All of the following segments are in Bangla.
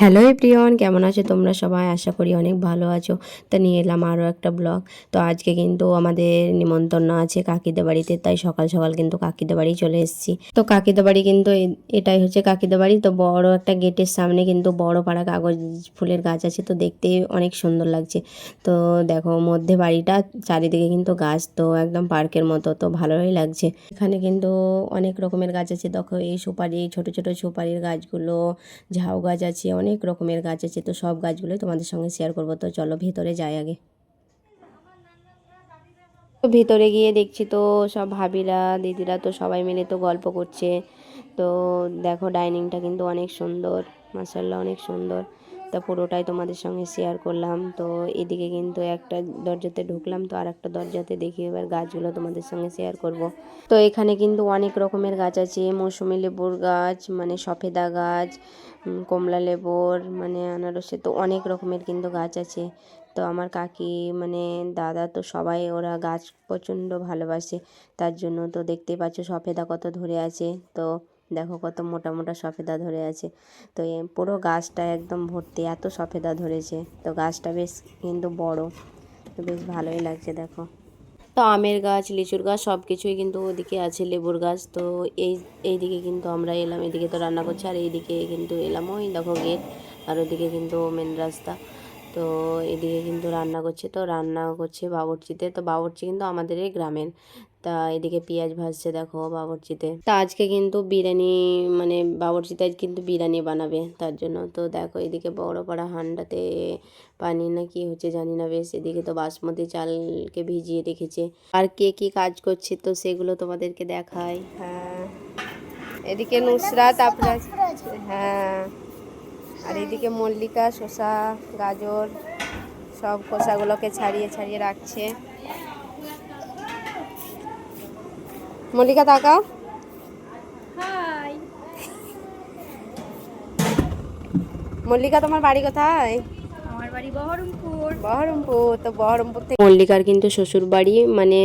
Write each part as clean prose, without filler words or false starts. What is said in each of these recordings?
হ্যালো এভরিওয়ান, কেমন আছো তোমরা সবাই? আশা করি অনেক ভালো আছো। তো নিয়ে এলাম আরও একটা ব্লগ। তো আজকে কিন্তু আমাদের নিমন্ত্রণ আছে কাকিদের বাড়িতে, তাই সকাল সকাল কিন্তু কাকিদের বাড়ি চলে এসেছি। তো কাকিদের বাড়ি কিন্তু এটাই হচ্ছে কাকিদের বাড়ি। তো বড় একটা গেটের সামনে কিন্তু বড় পাড়া কাগজ ফুলের গাছ আছে, তো দেখতে অনেক সুন্দর লাগছে। তো দেখো মধ্যে বাড়িটা, চারিদিকে কিন্তু গাছ, তো একদম পার্কের মতো, তো ভালোই লাগছে। এখানে কিন্তু অনেক রকমের গাছ আছে। দেখো এই সুপারি, ছোট ছোট সুপারির গাছগুলো, ঝাউ গাছ আছে, অনেক রকমের গাছ আছে। তো সব গাছগুলোই তোমাদের সঙ্গে শেয়ার করবো। তো চলো ভেতরে যাই আগে। তো ভিতরে গিয়ে দেখছি তো সব ভাবিরা দিদিরা তো সবাই মিলে তো গল্প করছে। তো দেখো ডাইনিংটা কিন্তু অনেক সুন্দর, মাশাআল্লাহ অনেক সুন্দর। তা পুরোটাই তোমাদের সঙ্গে শেয়ার করলাম। তো এদিকে কিন্তু একটা দরজাতে ঢুকলাম, তো আর একটা দরজাতে দেখি এবার গাছগুলো তোমাদের সঙ্গে শেয়ার করব। তো এখানে কিন্তু অনেক রকমের গাছ আছে, মৌসুমি লেবুর গাছ, মানে সফেদা গাছ, কমলা লেবুর, মানে আনারসে, তো অনেক রকমের কিন্তু গাছ আছে। তো আমার কাকি মানে দাদা তো সবাই ওরা গাছ প্রচণ্ড ভালোবাসে, তার জন্য তো দেখতেই পাচ্ছ সফেদা কত ধরে আছে। তো দেখো কত মোটা মোটা সফেদা ধরে আছে। তো পুরো গাছটা একদম ভর্তি, এত সফেদা ধরেছে। তো গাছটা বেশ কিন্তু বড়, তো বেশ ভালোই লাগছে দেখো। তো আমের গাছ, লিচুর গাছ সব কিছুই কিন্তু ওদিকে আছে, লেবুর গাছ। তো এইদিকে কিন্তু আমরা এলাম, এদিকে তো রান্না করছে, আর এইদিকে কিন্তু এলাম, ওই দেখো গেট, আর ওদিকে কিন্তু মেন রাস্তা। তো এদিকে কিন্তু রান্না করছে, তো রান্না করছে বাবুর্চিতে। তো বাবুর্চি কিন্তু আমাদের এই গ্রামের। তা এদিকে পেঁয়াজ ভাজছে দেখো বাবুর্চিতে। তা আজকে কিন্তু বিরিয়ানি, মানে বাবুর্চিতে আজ কিন্তু বিরিয়ানি বানাবে, তার জন্য। তো দেখো এদিকে বড় পাড়া হান্ডাতে পানি না কি হচ্ছে জানি না, বেশ এদিকে তো বাসমতি চালকে ভিজিয়ে রেখেছে। আর কে কি কাজ করছে তো সেগুলো তোমাদেরকে দেখায়। হ্যাঁ, এদিকে নুসরাত আপনার, হ্যাঁ, আর এদিকে মল্লিকা শসা গাজর সব খোসাগুলোকে ছাড়িয়ে ছাড়িয়ে রাখছে। মল্লিকা তাকাও। মল্লিকা তোমার বাড়ি কোথায়? আমার বাড়ি বহরমপুর। বহরমপুর। তো বহরমপুর থেকে মল্লিকার কিন্তু শ্বশুর বাড়ি মানে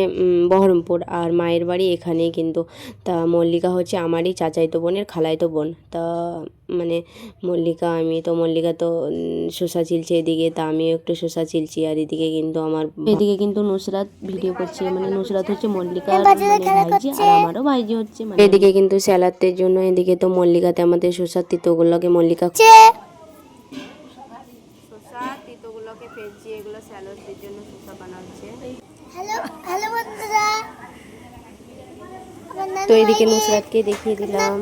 বহরমপুর, আর মায়ের বাড়ি এখানেই কিন্তু। তা মল্লিকা হচ্ছে আমারই চাচাইতো বোনের খালাইতো বোন। তা মানে মল্লিকা, আমি তো মল্লিকা তো শসা ছিলছে এদিকে, তা আমিও একটু শসা ছিলছি। আর এদিকে কিন্তু আমার এদিকে কিন্তু নুসরাত ভিডিও করছে, মানে নুসরাত হচ্ছে মল্লিকার মানে ভাইজি, আর আমারও ভাইজি হচ্ছে। মানে এদিকে কিন্তু স্যালাডের জন্য, এদিকে তো মল্লিকাতে আমাদের শসার তিতগুলোকে মল্লিকা শসা তিতগুলোকে ফেলছি, এগুলো স্যালাডের জন্য শসা বানাচ্ছে। হ্যালো হ্যালো বন্ধুরা, তো এদিকে নুসরাতকে দেখিয়ে দিলাম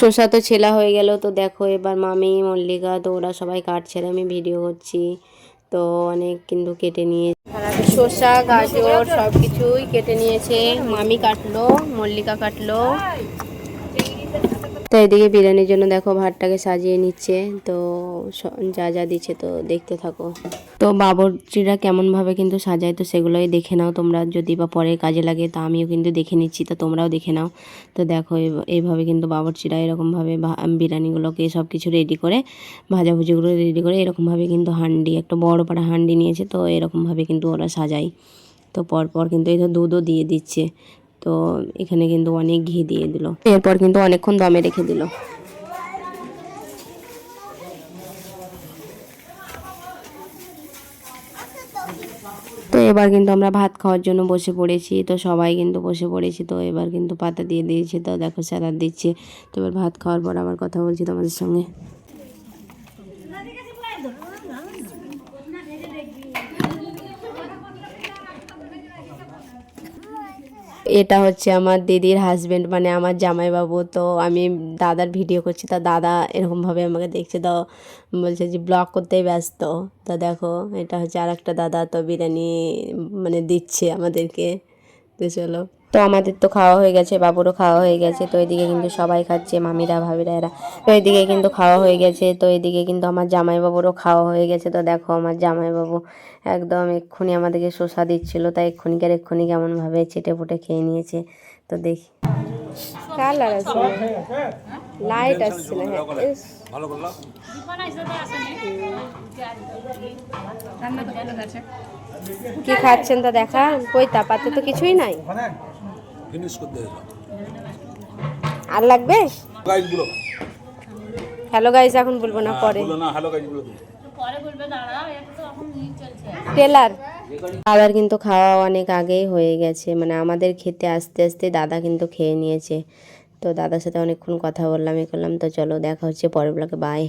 শসা তো ছেলা হয়ে গেল। তো দেখো এবার মামি মল্লিকা তো ওরা সবাই কাটছে, আমি ভিডিও করছি। তো অনেক কিন্তু কেটে নিয়ে শসা গাজর সব কিছুই কেটে নিয়েছে, মামি কাটলো, মল্লিকা কাটলো। তো এদিকে বিরিয়ানির জন্য দেখো ভাতটাকে সাজিয়ে নিচ্ছে। তো যা যা দিচ্ছে তো দেখতে থাকো। তো বাবুর্চিরা কেমনভাবে কিন্তু সাজায়, তো সেগুলোই দেখে নাও তোমরা, যদি বা পরে কাজে লাগে। তা আমিও কিন্তু দেখে নিচ্ছি, তো তোমরাও দেখে নাও। তো দেখো এইভাবে কিন্তু বাবুর্চিরা এরকমভাবে বিরিয়ানিগুলোকে সব কিছু রেডি করে, ভাজাভুজিগুলো রেডি করে এরকমভাবে কিন্তু হাঁডি, একটা বড় পাড়া হাঁডি নিয়েছে, তো এরকমভাবে কিন্তু ওরা সাজায়। তো পরপর কিন্তু এই তো দুধও দিয়ে দিচ্ছে। তো এখানে কিন্তু অনেক ঘি দিয়ে দিল, এরপর কিন্তু অনেকক্ষণ দমে রেখে দিল। তো এবার কিন্তু আমরা ভাত খাওয়ার জন্য বসে পড়েছি। তো সবাই কিন্তু বসে পড়েছি। তো এবার কিন্তু পাতা দিয়ে দিয়েছে, তো দেখো স্যালাড দিচ্ছে। তো এবার ভাত খাওয়ার পর আবার কথা বলছি তোমাদের সঙ্গে। এটা হচ্ছে আমার দিদির হাজবেন্ড, মানে আমার জামাইবাবু। তো আমি দাদার ভিডিও করছি, তা দাদা এরকমভাবে আমাকে দেখছে, তো বলছে যে ব্লগ করতেই ব্যস্ত। তো দেখো এটা হচ্ছে আর একটা দাদা, তো বিরিয়ানি মানে দিচ্ছে আমাদেরকে। তো চলো, তো আমাদের তো খাওয়া হয়ে গেছে, বাবুরও খাওয়া হয়ে গেছে। তো এদিকে কিন্তু সবাই খাচ্ছে, মামিরা ভাবিরা এরা। তো এদিকে কিন্তু খাওয়া হয়ে গেছে। তো এদিকে কিন্তু আমার জামাইবাবুরও খাওয়া হয়ে গেছে। তো দেখো আমার জামাইবাবু একদম এক্ষুনি আমাদেরকে শসা দিচ্ছিল, তাই এক্ষুনি কেমনভাবে চেটে ফুটে খেয়ে নিয়েছে। তো দেখি কালার আসছে না, লাইট আসছে না। কি খাচ্ছেন তা দেখা, কই তাপাতে তো কিছুই নাই। আর লাগবে? হ্যালো গাইস এখন বলবো না, পরে বলো না, হ্যালো গাইস বলো তুমি। টেলার। দাদার কিন্তু খাওয়া অনেক আগেই হয়ে গেছে, মানে আমাদের খেতে আস্তে আস্তে দাদা কিন্তু খেয়ে নিয়েছে। তো দাদার সাথে অনেকক্ষণ কথা বললাম, এ করলাম। তো চলো দেখা হচ্ছে পরের ব্লগে, বাই।